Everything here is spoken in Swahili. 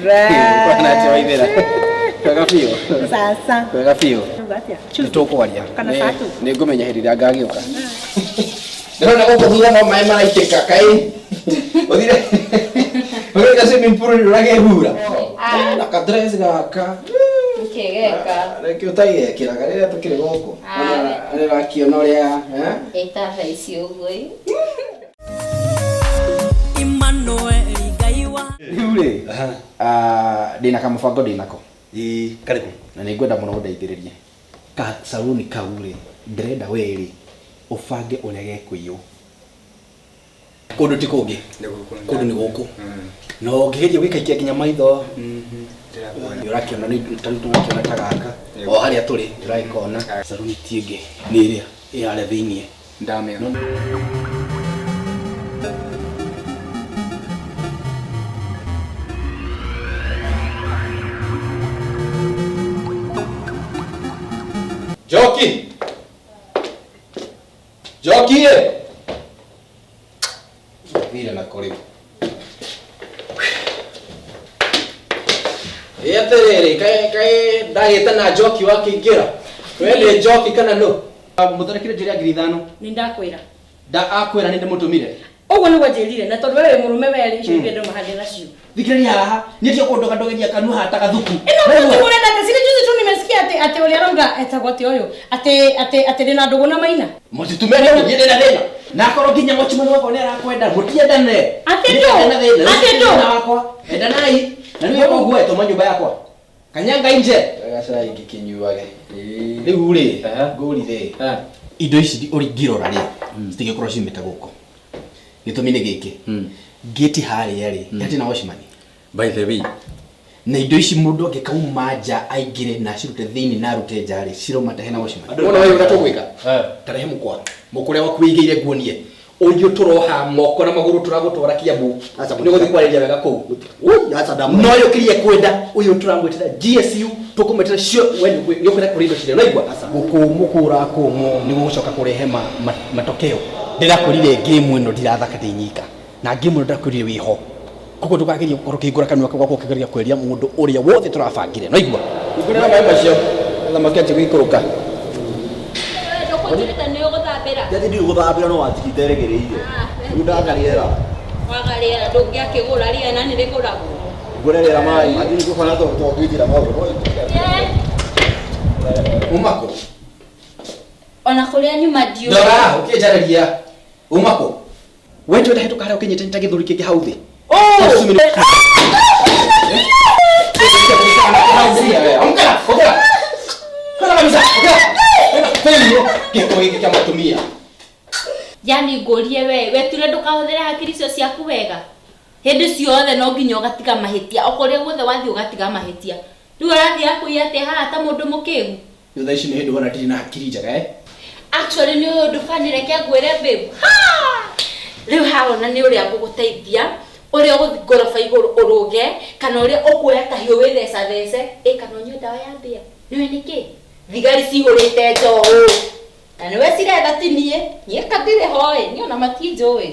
Kwana ati waithera. Kwega biũ. Sasa. Kwega biũ. Ngatia. Nĩtũkwaria. Kana satu. Nĩngũmenya hĩndĩ ĩrĩa ngagĩũka. Ndĩrona gũkũ thutha no maĩ maraitĩka kaĩ. Ũthire. Ũrĩa swimming pool nĩũragehura. Na kadress gaka. Kegeka. Reke ũtaigekĩra rĩrĩa tũkĩrĩ gũkũ. Nĩrakiona ũrĩa, Ĩtaha icio ũguo. Rĩu rĩ, ndĩna kamũbango ndĩnako. Karibu. Na nĩngwenda mũno ũndeithĩrĩrie. Ka saluni kau rĩ, ndĩrenda we rĩ ũbange ũrĩa gekũiywo. Kũndũ ti kũngĩ. Kũndũ nĩ gũkũ. No ngĩgeria gwĩkaikia nginya maitho. Ũrakĩona nĩ tũrakĩona ta gaka. O harĩa tũrĩ ũrakĩona saluni ti ĩngĩ nĩ ĩrĩa ĩrĩa thĩiniĩ. Ndamĩona. Joki! Joki! Vira na koribu. Yeterere kai ndagĩte na Joki wakĩingĩra. Wende Joki kana no? Mũtharakire njĩra ngiri 5. Nindakwĩra. Akwĩra nĩ ndĩmũtũmire. Ũguo nĩguo njĩrire na tondũ wewe mũrume weri icio ingĩ ndo mahande nacio. Thikĩrĩria haha, nĩtio kũndũ kandogeria kanua hataga thuku. Ĩno ndio ũrenda ati siri juzi tu nimesikia ati ũrĩa arauga etagwo ati ũyũ ati ndĩna ndũgũ na maina. Mũtitumere nyende na thĩna. Na akorwo nginya mochimani wako nĩ arakwenda, mũtiendane. Ati ndo na wakwa. Enda nai. Na niwe kwa guo etoma nyumba yakwa. Kanyanga nje. Gacai ngĩkinyuage. Rĩu rĩ, ngũrire. Indo ici ũringirora rĩ, citigĩkorwo cimĩte gũkũ. Gĩtũmi nĩ gĩkĩ. Gate harĩa rĩ, ati na Oshimani. By the way, na indo ici mũndũ angĩkauma nja aingĩre na cirute thĩinĩ na rute nja rĩ, ciroma ta hena Oshimani. Ona wewe ũgatũgwĩka. Tarehe mũkwa. Mũkũrĩa waku wĩigĩire nguonie. Ũyũ tũroha moko na magũrũ turagũtwara Kiambu. Nĩ gũthiĩ kwarĩria wega kũu. ui acha damu. No yũkĩrie kwenda ũyũ turamwĩtĩra GSU tũkũmwĩtĩra cio wewe yũkĩra kũrĩ indo cirĩ. Naigua gũkũmũkũra kũmũ nĩ gũcoka kũrehe matokeo. Ndĩrakũrire game ĩno ndirathaka ndĩ nyika. Na game ĩno ndĩrakũrire wĩho. Koguo ndũkageria gũkorwo kĩhingũra kanua gwakwa ũkĩgeria kweria mũndũ ũrĩa wothe tũrabangire. Naigua ngũrĩra maĩ macio thamaki atĩ gĩikũrũka. Yathi ndio gũthambĩra no watigite regereire. Rĩu ndakarĩera. Wagarĩera ndũngĩakĩgũra rĩera na nĩ rĩgũragwo. Ngũrĩra maĩ. Athi nĩ kũbana twĩtira maũndũ. Umako. Ona kũrĩa nyuma ndio. Ndora ũkĩnjarĩria. Umako. Wewe ndio ndahĩtũka harĩa ũkinyĩte gĩthũri kĩngĩ hau thĩ. Yani ngũrie we tũre ndũkahũthĩra hakiri icio ciaku wega. Hĩndĩ ciothe no nginya ũgatiga mahĩtia. Okorĩa guothe wathiĩ ũgatiga mahĩtia. Rĩu ũrathiĩ akũiya atĩ haha ta mũndũ mũkĩgu. Tha ici nĩ hĩndĩ wona ndirĩ na hakiri njega Actually nĩ ũndũ fanire kĩa ngwĩre babe. Rĩu harona nĩ ũrĩa ngũgũteithia. Ũrĩa ũgũthiĩ ngoroba igũrũ ũrũge kana ũrĩa ũkuoya kahiũ wĩtheca thece kana ũnyue ndawa ya mbĩa. Nĩwe nĩkĩ? Thigari cihũrĩte njoũ. Na nĩwe ciretha ti niĩ. Niĩ katirĩ hoĩ. Niĩ ona matinjũĩ.